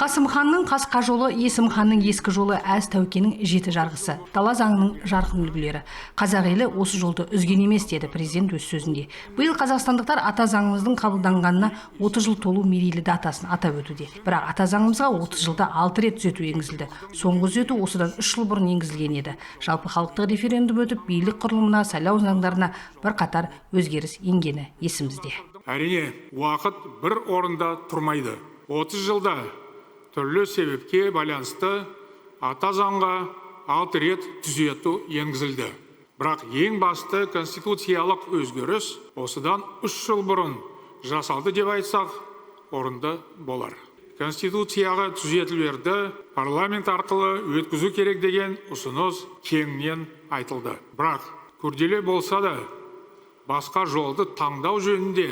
Қасым ханның қасқа жолы, Есім ханның ескі жолы, әз тәукенің жеті жарғысы, дала заңының жарқын үлгілері. Қазақ елі осы жолды үзген емес, деді президент өз сөзінде. Биыл қазақстандықтар ата заңымыздың қабылданғанына 30 жыл толу мерейлі датасын атап өтуде. Бірақ ата заңымызға 30 жылда 6 рет түзету енгізілді. Соңғы түзету осыдан 3 жыл бұрын енгізілген еді. Жалпы халықтық референдум өтіп, билік құрылымына, сайлау заңдарына бірқатар өзгеріс енгені есімізде. Әрине, уақыт бір орында тұрмайды. 30 жылда түрлі себепке байланысты ата заңға 6 рет түзету енгізілді. Бірақ ең басты конституциялық өзгеріс осыдан 3 жыл бұрын жасалды деп айтсақ, орынды болар. Конституцияға түзетулерді парламент арқылы өткізу керек деген ұсыныс кеңінен айтылды. Бірақ күрделі болса да, басқа жолды таңдау жөнінде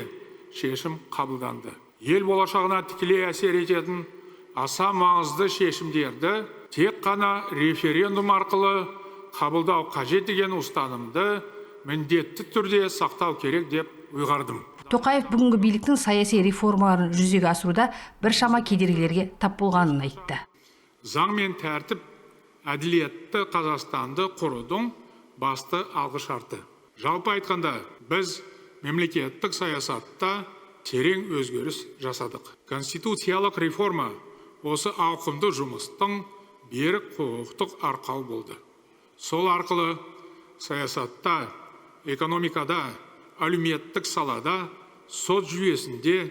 шешім қабылданды. Ел болашағына тікелей әсер ететін аса маңызды шешімдерді тек қана референдум арқылы қабылдау қажет деген ұстанымды міндетті түрде сақтау керек деп ұйғардым. Тоқаев бүгінгі биліктің саяси реформаларын жүзеге асыруда біршама кедергілерге тап болғанын айтты. Заң мен тәртіп әділетті Қазақстанды құрудың басты алғышарты. Жалпы айтқанда, біз мемлекеттік саясатта терең өзгеріс жасадық. Конституциялық реформа осы ауқымды жұмыстың берік құқықтық арқау болды. Сол арқылы саясатта, экономикада, әлеуметтік салада, сот жүйесінде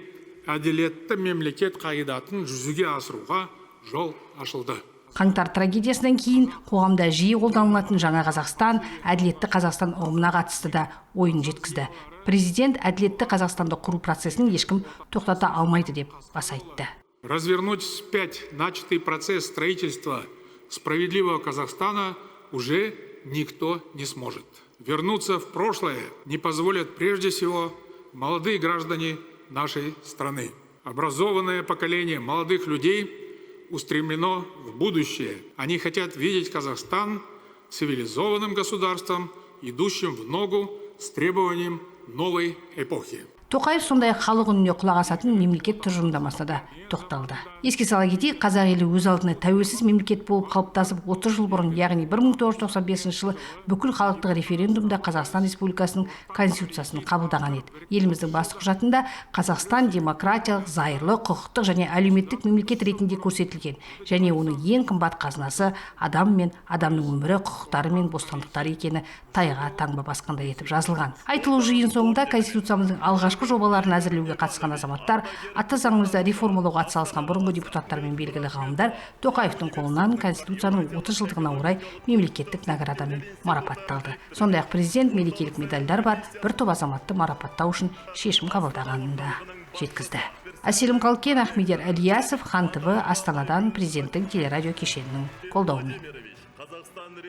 әділетті мемлекет қағидатын жүзеге асыруға жол ашылды. Қаңтар трагедиясынан кейін қоғамда жиі қолданылатын жаңа Қазақстан, әділетті Қазақстан ұғымына қатысты да ойын жеткізді. Президент әділетті Қазақстанды құру процесін ешкім тоқтата алмайды деп баса айтты. Развернуть вспять начатый процесс строительства справедливого Казахстана уже никто не сможет. Вернуться в прошлое не позволят прежде всего молодые граждане нашей страны. Образованное поколение молодых людей устремлено в будущее. Они хотят видеть Казахстан цивилизованным государством, идущим в ногу с требованием новой эпохи. Тоқаев сондай халық үніне құлақ асатын мемлекет тұжырымдамасына да тоқталды. Еске сала кетейік, қазақ елі өз алдына тәуелсіз мемлекет болып қалыптасып 30 жыл бұрын, яғни 1995 жылы бүкіл халықтық референдумда Қазақстан Республикасының конституциясын қабылдаған еді. Еліміздің басты құжатында Қазақстан демократиялық, зайырлы, құқықтық және әлеуметтік мемлекет ретінде көрсетілген, және оның ең қымбат қазынасы адам мен адамның өмірі, құқықтары мен бостандықтары екені тайға таңба басқандай етіп жазылған. Айтылу жиын соңында конституциямыздың алғашқы жобаларын әзірлеуге қатысқан азаматтар, ата заңымызды реформалауға атсалысқан бұрынғы депутаттар мен белгілі ғалымдар Тоқаевтың қолынан конституцияның 30 жылдығына орай мемлекеттік наградамен марапатталды. Сондай-ақ президент мерекелік медальдар бар бір топ азаматты марапаттау үшін шешім қабылдағанын да жеткізді. Әселім Қалкен, Ахмедияр Әлиясов, Хан ТВ, Астанадан президенттің телерадио кешенінің қолдауымен.